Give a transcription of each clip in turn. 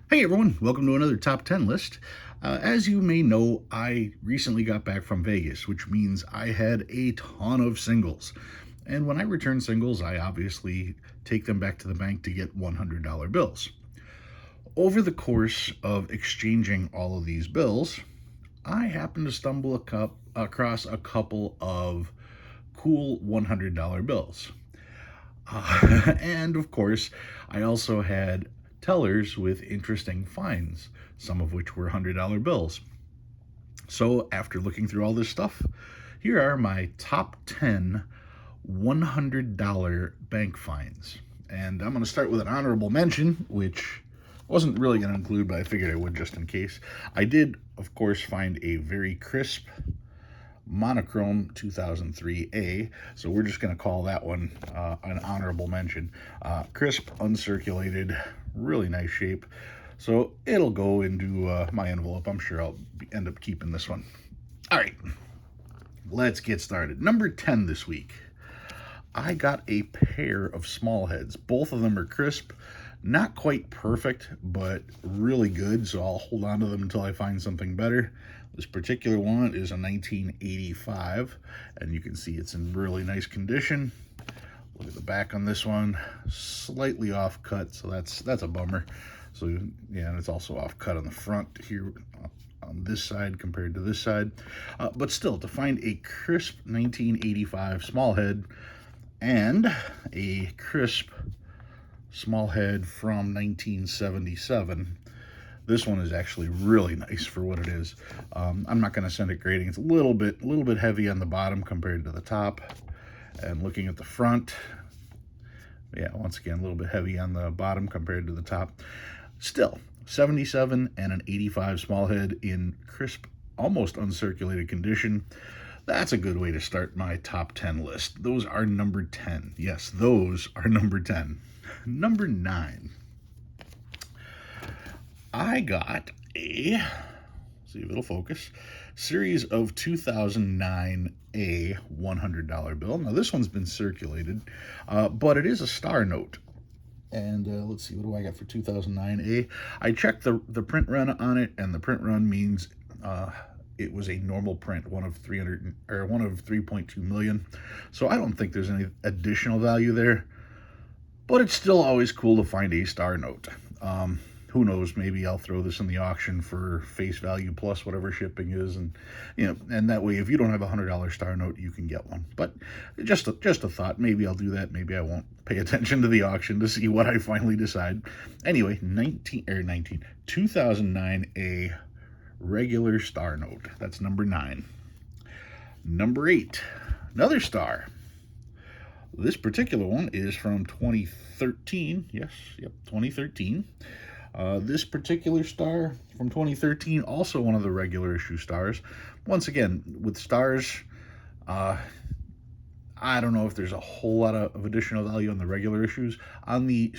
Hey everyone, welcome to another top 10 list. As you may know, I recently got back from Vegas, which means I had a ton of singles. And when I return singles, I obviously take them back to the bank to get $100 bills. Over the course of exchanging all of these bills, I happened to stumble across a couple of cool $100 bills. And of course, I also had tellers with interesting finds, some of which were $100 bills. So, after looking through all this stuff, here are my top 10 $100 bank finds. And I'm going to start with an honorable mention, which I wasn't really going to include, but I figured I would just in case. I did, of course, find a very crisp monochrome 2003A, so we're just going to call that one an honorable mention. Crisp, uncirculated, really nice shape. So it'll go into my envelope. I'm sure I'll end up keeping this one. All right, let's get started. Number 10 this week. I got a pair of small heads. Both of them are crisp. Not quite perfect, but really good, so I'll hold on to them until I find something better. This particular one is a 1985, and you can see it's in really nice condition. Look at the back on this one, slightly off cut, so that's a bummer. So yeah, and it's also off cut on the front here on this side compared to this side. But still, to find a crisp 1985 small head and a crisp small head from 1977. This one is actually really nice for what it is. I'm not going to send it grading. It's a little bit heavy on the bottom compared to the top. And looking at the front, yeah, once again, a little bit heavy on the bottom compared to the top. Still, 77 and an 85 small head in crisp, almost uncirculated condition. That's a good way to start my top 10 list. Those are number 10. Yes, those are number 10. Number 9. I got a, see if it'll focus, series of 2009 A $100 bill. Now this one's been circulated, but it is a star note. And let's see, what do I got for 2009 A? I checked the print run on it, and the print run means it was a normal print, one of 3.2 million. So I don't think there's any additional value there, but it's still always cool to find a star note. Who knows, maybe I'll throw this in the auction for face value plus whatever shipping is, and and that way, if you don't have $100 star note, you can get one. But just a thought, maybe I'll do that, maybe I won't pay attention to the auction to see what I finally decide. Anyway, 2009 A regular star note. That's number 9. Number 8, another star. This particular one is from 2013. Yes, yep, 2013. This particular star from 2013, also one of the regular issue stars. Once again, with stars, I don't know if there's a whole lot of additional value on the regular issues. On the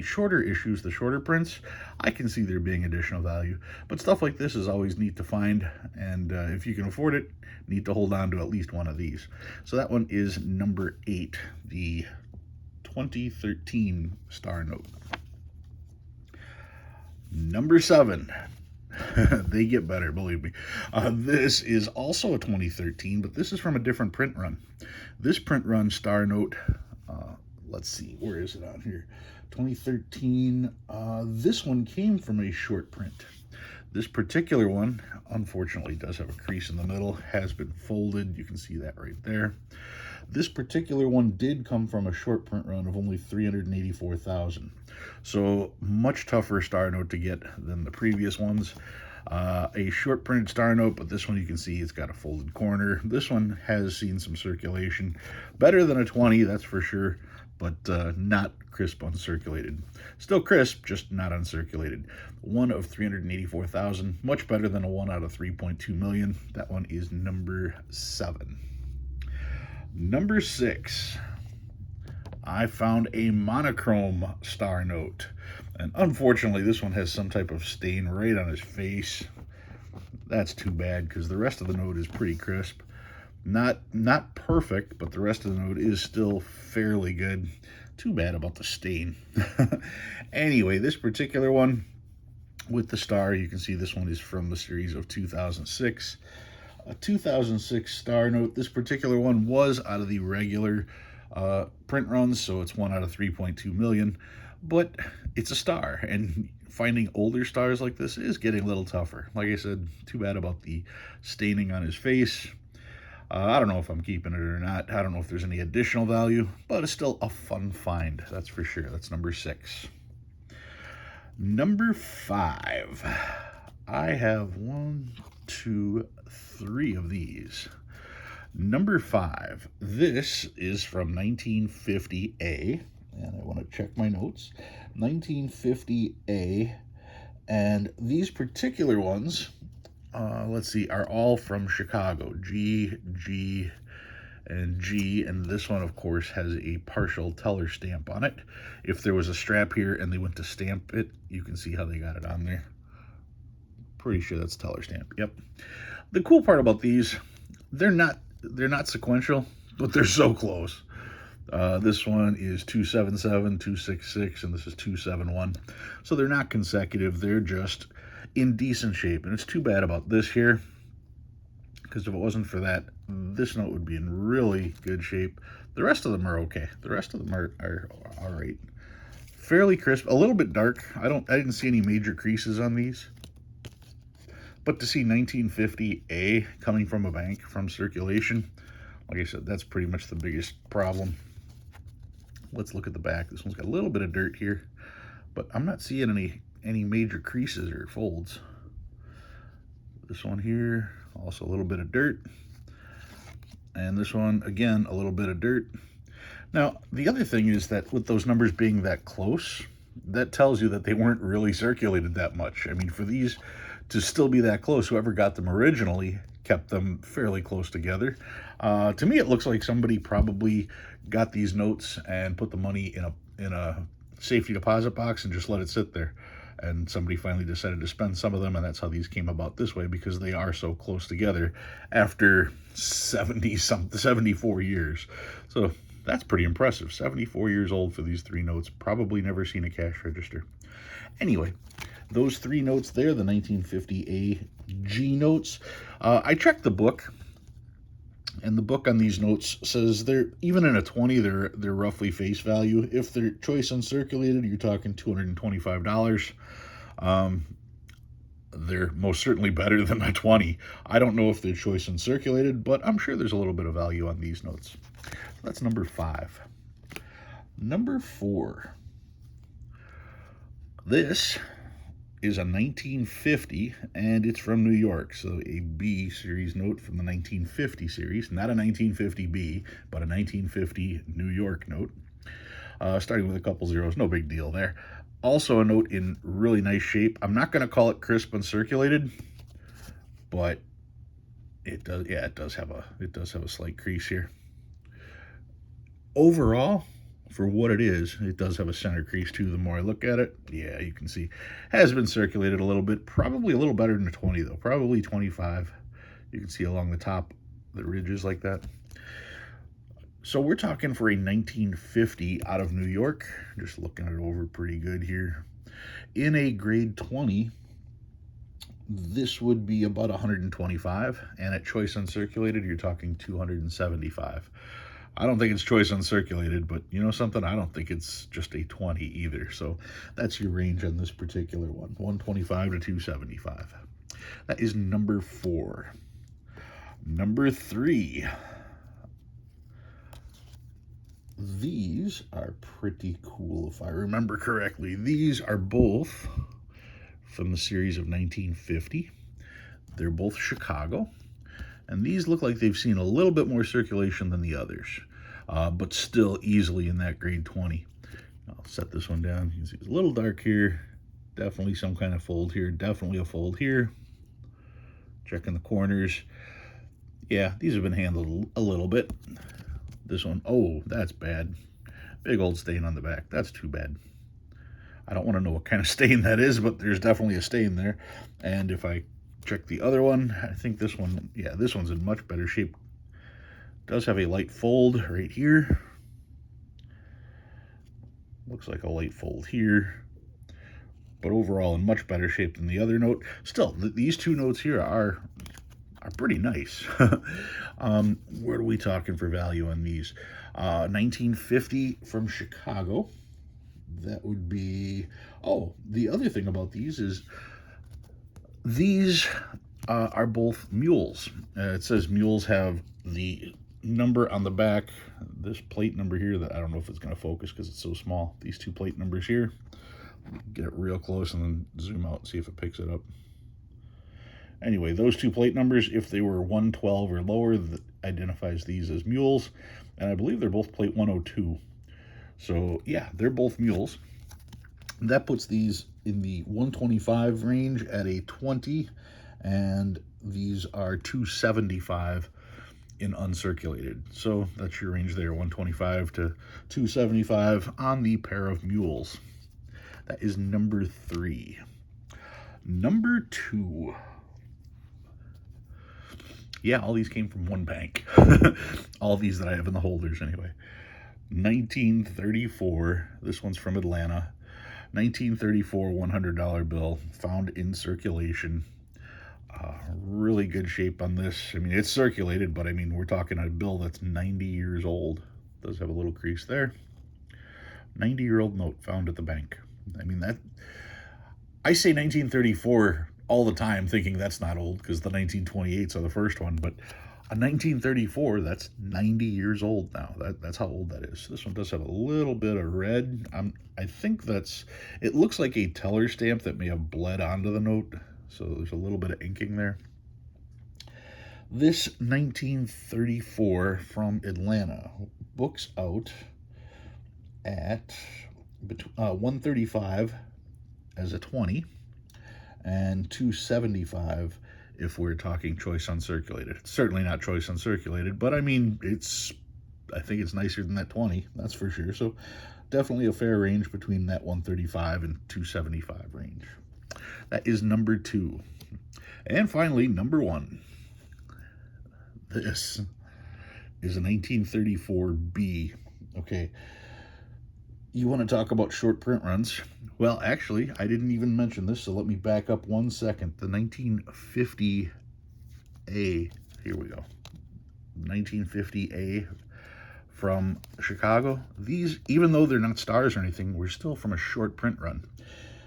shorter issues, the shorter prints, I can see there being additional value. But stuff like this is always neat to find, and if you can afford it, need to hold on to at least one of these. So that one is number 8, the 2013 star note. Number 7. They get better, believe me. This is also a 2013, but this is from a different print run. This print run star note, let's see, where is it on here? 2013. This one came from a short print. This particular one, unfortunately, does have a crease in the middle, has been folded. You can see that right there. This particular one did come from a short print run of only 384,000. So much tougher star note to get than the previous ones. A short printed star note, but this one you can see it's got a folded corner. This one has seen some circulation. Better than a 20, that's for sure, but not crisp uncirculated. Still crisp, just not uncirculated. One of 384,000, much better than a 1 out of 3.2 million. That one is number 7. Number 6, I found a monochrome star note. And unfortunately, this one has some type of stain right on his face. That's too bad, because the rest of the note is pretty crisp. Not perfect, but the rest of the note is still fairly good. Too bad about the stain. Anyway, this particular one, with the star. You can see this one is from the series of 2006. A 2006 star note. This particular one was out of the regular print runs, so it's 1 out of 3.2 million, but it's a star, and finding older stars like this is getting a little tougher. Like I said, too bad about the staining on his face. I don't know if I'm keeping it or not. I don't know if there's any additional value, but it's still a fun find, that's for sure. That's number 6. Number 5. I have 1, 2, 3 of these. Number 5. This is from 1950A, and I want to check my notes. 1950A, and these particular ones, let's see, are all from Chicago. G, G, and G, and this one, of course, has a partial teller stamp on it. If there was a strap here and they went to stamp it, you can see how they got it on there. Pretty sure that's teller stamp. Yep. The cool part about these, they're not sequential, but they're so close. This one is 277, 266, and this is 271. So they're not consecutive. They're just in decent shape. And it's too bad about this here, because if it wasn't for that, this note would be in really good shape. The rest of them are okay. The rest of them are all right. Fairly crisp, a little bit dark. I didn't see any major creases on these. But to see 1950A coming from a bank, from circulation, like I said, that's pretty much the biggest problem. Let's look at the back. This one's got a little bit of dirt here, but I'm not seeing any major creases or folds. This one here, also a little bit of dirt. And this one, again, a little bit of dirt. Now, the other thing is that with those numbers being that close, that tells you that they weren't really circulated that much. I mean, for these to still be that close, whoever got them originally kept them fairly close together. To me, it looks like somebody probably got these notes and put the money in a safety deposit box and just let it sit there. And somebody finally decided to spend some of them, and that's how these came about this way, because they are so close together after 74 years. So that's pretty impressive. 74 years old for these 3 notes. Probably never seen a cash register. Anyway, those 3 notes there, the 1950 AG notes. I checked the book, and the book on these notes says they're, even in a 20, they're roughly face value. If they're choice uncirculated, you're talking $225. They're most certainly better than a 20. I don't know if they're choice uncirculated, but I'm sure there's a little bit of value on these notes. That's number 5. Number 4. This is a 1950, and it's from New York. So a B series note from the 1950 series, not a 1950B, but a 1950 New York note. Starting with a couple zeros, no big deal there. Also a note in really nice shape. I'm not going to call it crisp uncirculated, but it does. Yeah, it does have a slight crease here. Overall, for what it is, it does have a center crease too. The more I look at it, yeah, you can see has been circulated a little bit. Probably a little better than a 20 though. Probably 25. You can see along the top the ridges like that. So we're talking for a 1950 out of New York. Just looking it over pretty good here. In a grade 20, this would be about 125, and at choice uncirculated, you're talking 275. I don't think it's choice uncirculated, but you know something? I don't think it's just a 20 either. So that's your range on this particular one, 125 to 275. That is number 4. Number 3. These are pretty cool, if I remember correctly. These are both from the series of 1950. They're both Chicago. And these look like they've seen a little bit more circulation than the others, but still easily in that grade 20. I'll set this one down. You can see it's a little dark here. Definitely some kind of fold here. Definitely a fold here. Checking the corners. Yeah, these have been handled a little bit. This one, oh, that's bad. Big old stain on the back. That's too bad. I don't want to know what kind of stain that is, but there's definitely a stain there. And if I check the other one, I think this one, yeah, this one's in much better shape. Does have a light fold right here. Looks like a light fold here. but overall in much better shape than the other note. Still, these two notes here are pretty nice. What are we talking for value on these? 1950 from Chicago. That would be, oh, the other thing about these is these are both mules. It says mules have the number on the back, this plate number here that I don't know if it's going to focus because it's so small. These two plate numbers here, get it real close and then zoom out and see if it picks it up. Anyway, those two plate numbers, if they were 112 or lower, that identifies these as mules, and I believe they're both plate 102. So yeah, they're both mules. That puts these in the 125 range at a 20, and these are 275 in uncirculated. So that's your range there, 125 to 275 on the pair of mules. That is number 3. Number 2. Yeah, all these came from one bank. All these that I have in the holders anyway. 1934, this one's from Atlanta. 1934 $100 bill, found in circulation. Really good shape on this. I mean, it's circulated, but I mean, we're talking a bill that's 90 years old. Does have a little crease there. 90-year-old note found at the bank. I mean, that, I say 1934 all the time thinking that's not old because the 1928s are the first one, but a 1934, that's 90 years old now. That's how old that is. This one does have a little bit of red. I think that's, it looks like a teller stamp that may have bled onto the note, so there's a little bit of inking there. This 1934 from Atlanta books out at 135 as a 20 and 275 if we're talking choice uncirculated. It's certainly not choice uncirculated, but I mean, I think it's nicer than that 20, that's for sure. So definitely a fair range between that 135 and 275 range. That is number 2. And finally, number 1. This is a 1934B. Okay. You want to talk about short print runs? Well, actually, I didn't even mention this, so let me back up 1 second. The 1950A, here we go. 1950A from Chicago. These, even though they're not stars or anything, were still from a short print run.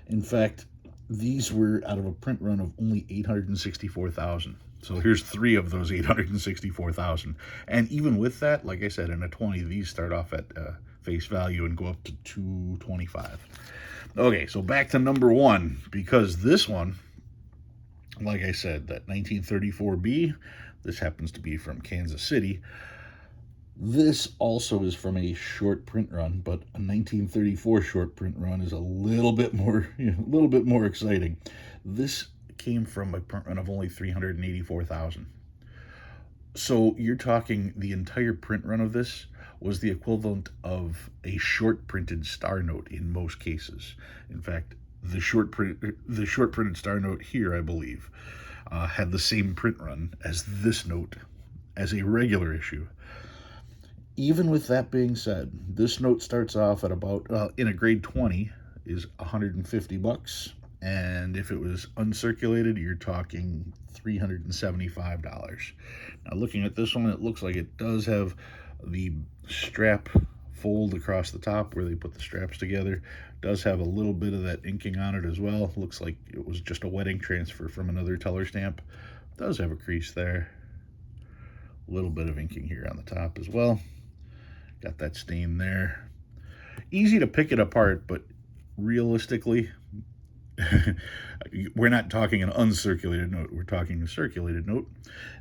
In fact, these were out of a print run of only 864,000. So here's 3 of those 864,000. And even with that, like I said, in a 20, these start off at face value and go up to 225. Okay, so back to number 1, because this one, like I said, that 1934B, this happens to be from Kansas City. This also is from a short print run, but a 1934 short print run is a little bit more, exciting. This came from a print run of only 384,000. So you're talking the entire print run of this was the equivalent of a short printed star note in most cases. In fact, the short printed star note here, I believe, had the same print run as this note as a regular issue. Even with that being said, this note starts off at about, in a grade 20, is $150. And if it was uncirculated, you're talking $375. Now, looking at this one, it looks like it does have the strap fold across the top where they put the straps together. It does have a little bit of that inking on it as well. Looks like it was just a wetting transfer from another teller stamp. It does have a crease there. A little bit of inking here on the top as well. Got that stain there. Easy to pick it apart, but realistically, we're not talking an uncirculated note. We're talking a circulated note.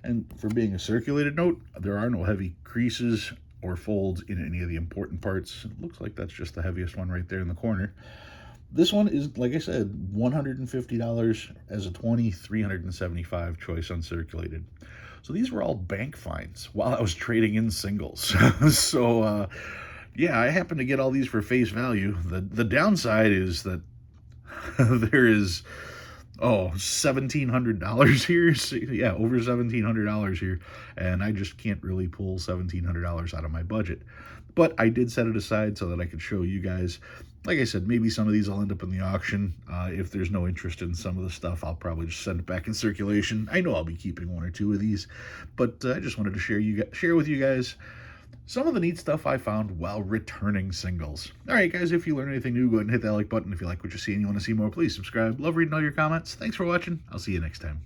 And for being a circulated note, there are no heavy creases or folds in any of the important parts. It looks like that's just the heaviest one right there in the corner. This one is, like I said, $150 as a 20, $375 choice uncirculated. So these were all bank finds while I was trading in singles. So, yeah, I happened to get all these for face value. The downside is that there is, $1,700 here. So, yeah, over $1,700 here. And I just can't really pull $1,700 out of my budget. But I did set it aside so that I could show you guys. Like I said, maybe some of these will end up in the auction. If there's no interest in some of the stuff, I'll probably just send it back in circulation. I know I'll be keeping one or two of these, but I just wanted to share with you guys some of the neat stuff I found while returning singles. All right, guys, if you learned anything new, go ahead and hit that like button. If you like what you see and you want to see more, please subscribe. Love reading all your comments. Thanks for watching. I'll see you next time.